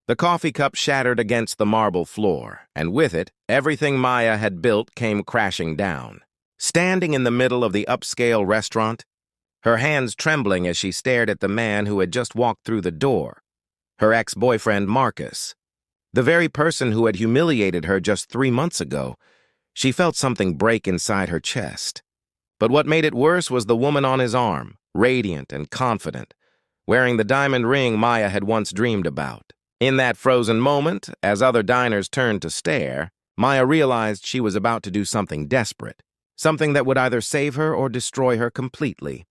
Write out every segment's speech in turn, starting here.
The coffee cup shattered against the marble floor, and with it, everything Maya had built came crashing down. Standing in the middle of the upscale restaurant, her hands trembling as she stared at the man who had just walked through the door, her ex-boyfriend Marcus, the very person who had humiliated her just 3 months ago, she felt something break inside her chest. But what made it worse was the woman on his arm, radiant and confident, wearing the diamond ring Maya had once dreamed about. In that frozen moment, as other diners turned to stare, Maya realized she was about to do something desperate, something that would either save her or destroy her completely.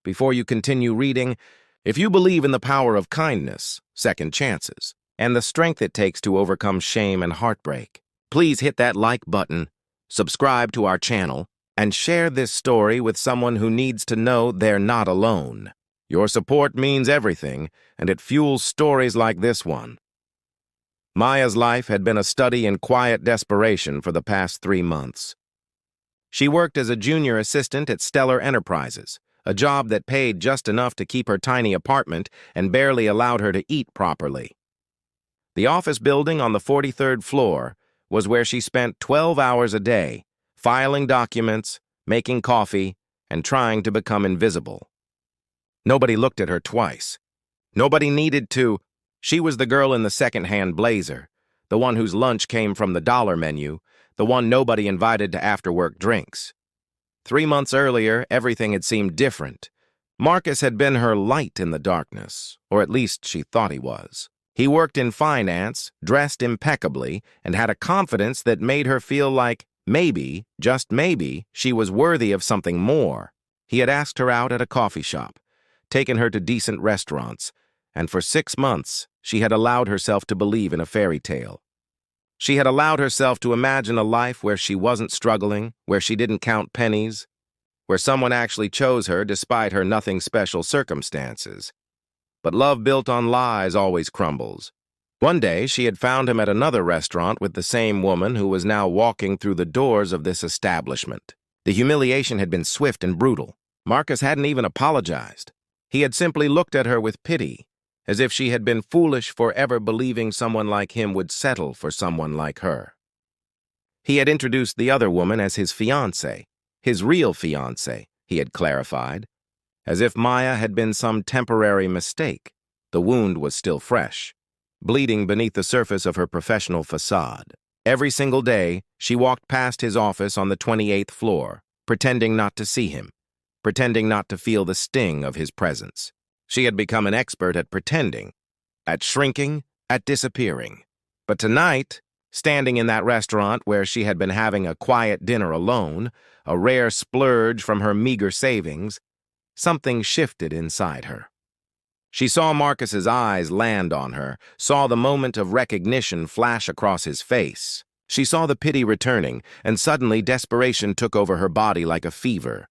Before you continue reading, if you believe in the power of kindness, second chances, and the strength it takes to overcome shame and heartbreak, please hit that like button, subscribe to our channel, and share this story with someone who needs to know they're not alone. Your support means everything, and it fuels stories like this one. Maya's life had been a study in quiet desperation for the past 3 months. She worked as a junior assistant at Stellar Enterprises, a job that paid just enough to keep her tiny apartment and barely allowed her to eat properly. The office building on the 43rd floor was where she spent 12 hours a day, filing documents, making coffee, and trying to become invisible. Nobody looked at her twice. Nobody needed to. She was the girl in the second-hand blazer, the one whose lunch came from the dollar menu, the one nobody invited to after-work drinks. 3 months earlier, everything had seemed different. Marcus had been her light in the darkness, or at least she thought he was. He worked in finance, dressed impeccably, and had a confidence that made her feel like maybe, just maybe, she was worthy of something more. He had asked her out at a coffee shop, taken her to decent restaurants, and for 6 months, she had allowed herself to believe in a fairy tale. She had allowed herself to imagine a life where she wasn't struggling, where she didn't count pennies, where someone actually chose her despite her nothing special circumstances. But love built on lies always crumbles. One day, she had found him at another restaurant with the same woman who was now walking through the doors of this establishment. The humiliation had been swift and brutal. Marcus hadn't even apologized. He had simply looked at her with pity, as if she had been foolish for ever believing someone like him would settle for someone like her. He had introduced the other woman as his fiancée, his real fiancée, he had clarified. As if Maya had been some temporary mistake, the wound was still fresh, bleeding beneath the surface of her professional facade. Every single day, she walked past his office on the 28th floor, pretending not to see him, pretending not to feel the sting of his presence. She had become an expert at pretending, at shrinking, at disappearing. But tonight, standing in that restaurant where she had been having a quiet dinner alone, a rare splurge from her meager savings, something shifted inside her. She saw Marcus's eyes land on her, saw the moment of recognition flash across his face. She saw the pity returning, and suddenly desperation took over her body like a fever.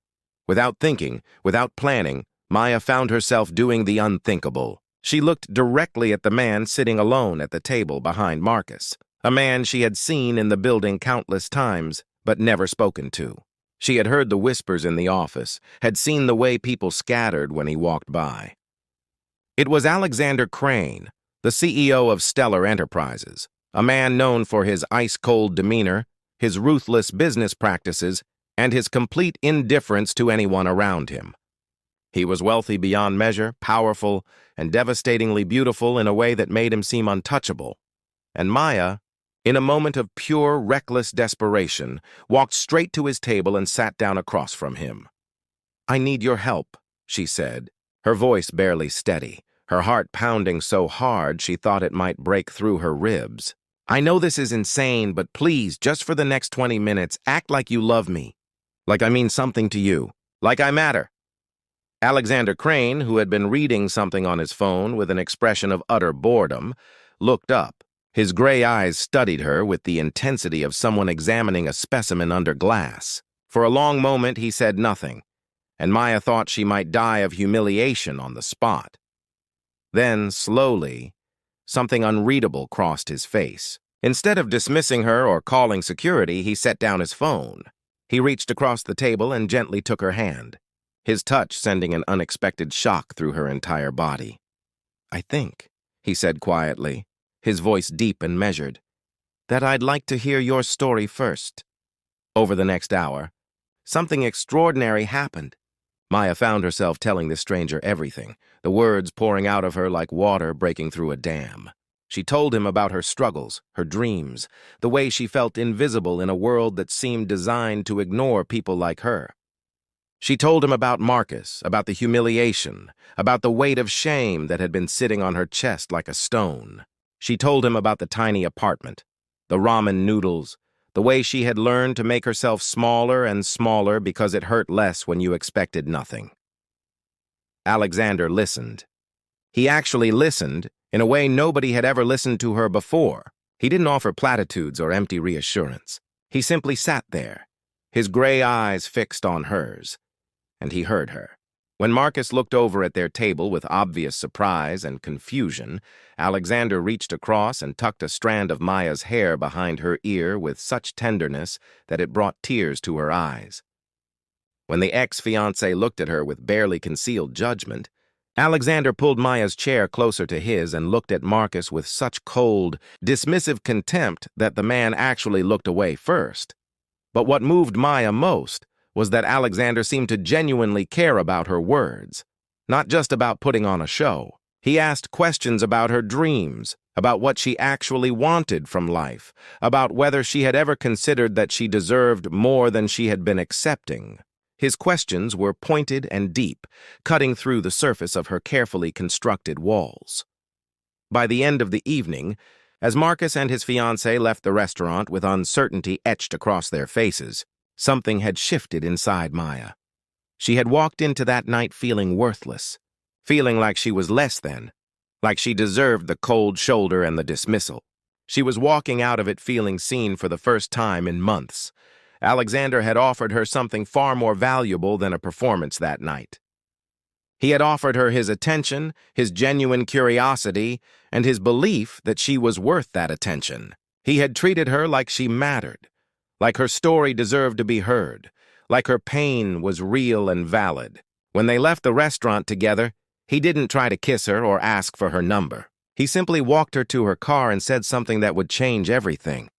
Without thinking, without planning, Maya found herself doing the unthinkable. She looked directly at the man sitting alone at the table behind Marcus, a man she had seen in the building countless times, but never spoken to. She had heard the whispers in the office, had seen the way people scattered when he walked by. It was Alexander Crane, the CEO of Stellar Enterprises, a man known for his ice-cold demeanor, his ruthless business practices, and his complete indifference to anyone around him. He was wealthy beyond measure, powerful, and devastatingly beautiful in a way that made him seem untouchable. And Maya, in a moment of pure, reckless desperation, walked straight to his table and sat down across from him. "I need your help," she said, her voice barely steady, her heart pounding so hard she thought it might break through her ribs. "I know this is insane, but please, just for the next 20 minutes, act like you love me. Like I mean something to you. Like I matter." Alexander Crane, who had been reading something on his phone with an expression of utter boredom, looked up. His gray eyes studied her with the intensity of someone examining a specimen under glass. For a long moment, he said nothing, and Maya thought she might die of humiliation on the spot. Then, slowly, something unreadable crossed his face. Instead of dismissing her or calling security, he set down his phone. He reached across the table and gently took her hand, his touch sending an unexpected shock through her entire body. "I think," he said quietly, his voice deep and measured, "that I'd like to hear your story first." Over the next hour, something extraordinary happened. Maya found herself telling this stranger everything, the words pouring out of her like water breaking through a dam. She told him about her struggles, her dreams, the way she felt invisible in a world that seemed designed to ignore people like her. She told him about Marcus, about the humiliation, about the weight of shame that had been sitting on her chest like a stone. She told him about the tiny apartment, the ramen noodles, the way she had learned to make herself smaller and smaller because it hurt less when you expected nothing. Alexander listened. He actually listened in a way nobody had ever listened to her before. He didn't offer platitudes or empty reassurance. He simply sat there, his gray eyes fixed on hers, and he heard her. When Marcus looked over at their table with obvious surprise and confusion, Alexander reached across and tucked a strand of Maya's hair behind her ear with such tenderness that it brought tears to her eyes. When the ex-fiancé looked at her with barely concealed judgment, Alexander pulled Maya's chair closer to his and looked at Marcus with such cold, dismissive contempt that the man actually looked away first. But what moved Maya most was that Alexander seemed to genuinely care about her words, not just about putting on a show. He asked questions about her dreams, about what she actually wanted from life, about whether she had ever considered that she deserved more than she had been accepting. His questions were pointed and deep, cutting through the surface of her carefully constructed walls. By the end of the evening, as Marcus and his fiancée left the restaurant with uncertainty etched across their faces, something had shifted inside Maya. She had walked into that night feeling worthless, feeling like she was less than, like she deserved the cold shoulder and the dismissal. She was walking out of it feeling seen for the first time in months. Alexander had offered her something far more valuable than a performance that night. He had offered her his attention, his genuine curiosity, and his belief that she was worth that attention. He had treated her like she mattered, like her story deserved to be heard, like her pain was real and valid. When they left the restaurant together, he didn't try to kiss her or ask for her number. He simply walked her to her car and said something that would change everything.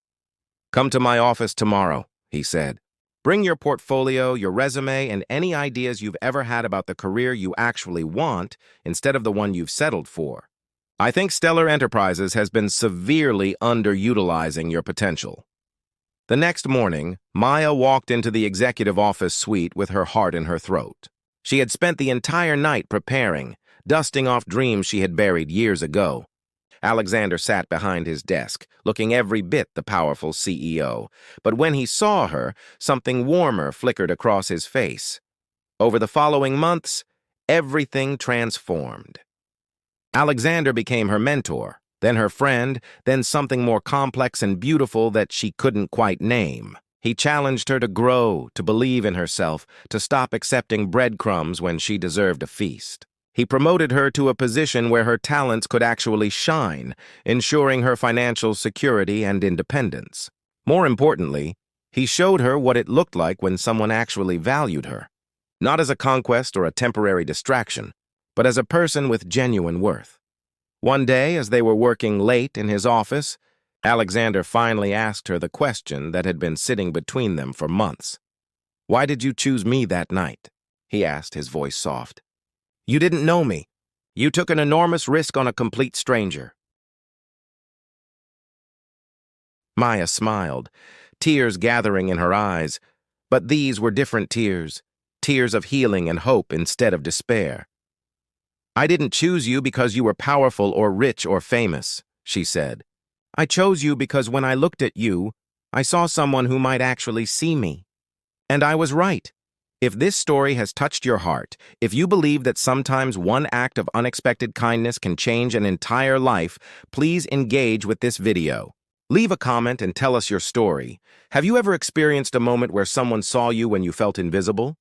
"Come to my office tomorrow," he said. "Bring your portfolio, your resume, and any ideas you've ever had about the career you actually want instead of the one you've settled for. I think Stellar Enterprises has been severely underutilizing your potential." The next morning, Maya walked into the executive office suite with her heart in her throat. She had spent the entire night preparing, dusting off dreams she had buried years ago. Alexander sat behind his desk, looking every bit the powerful CEO. But when he saw her, something warmer flickered across his face. Over the following months, everything transformed. Alexander became her mentor, then her friend, then something more complex and beautiful that she couldn't quite name. He challenged her to grow, to believe in herself, to stop accepting breadcrumbs when she deserved a feast. He promoted her to a position where her talents could actually shine, ensuring her financial security and independence. More importantly, he showed her what it looked like when someone actually valued her, not as a conquest or a temporary distraction, but as a person with genuine worth. One day, as they were working late in his office, Alexander finally asked her the question that had been sitting between them for months. "Why did you choose me that night?" he asked, his voice soft. "You didn't know me. You took an enormous risk on a complete stranger." Maya smiled, tears gathering in her eyes, but these were different tears, tears of healing and hope instead of despair. "I didn't choose you because you were powerful or rich or famous," she said. "I chose you because when I looked at you, I saw someone who might actually see me. And I was right. If this story has touched your heart, if you believe that sometimes one act of unexpected kindness can change an entire life, please engage with this video. Leave a comment and tell us your story. Have you ever experienced a moment where someone saw you when you felt invisible?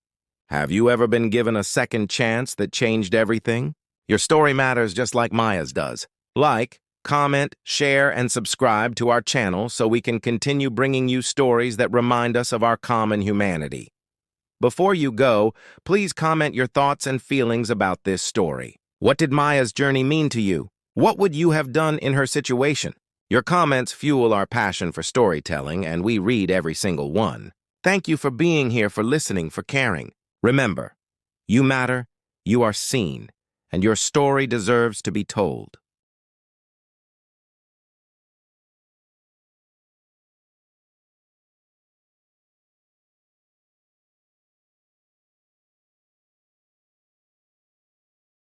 Have you ever been given a second chance that changed everything? Your story matters just like Maya's does. Like, comment, share, and subscribe to our channel so we can continue bringing you stories that remind us of our common humanity. Before you go, please comment your thoughts and feelings about this story. What did Maya's journey mean to you? What would you have done in her situation? Your comments fuel our passion for storytelling, and we read every single one. Thank you for being here, for listening, for caring. Remember, you matter, you are seen, and your story deserves to be told.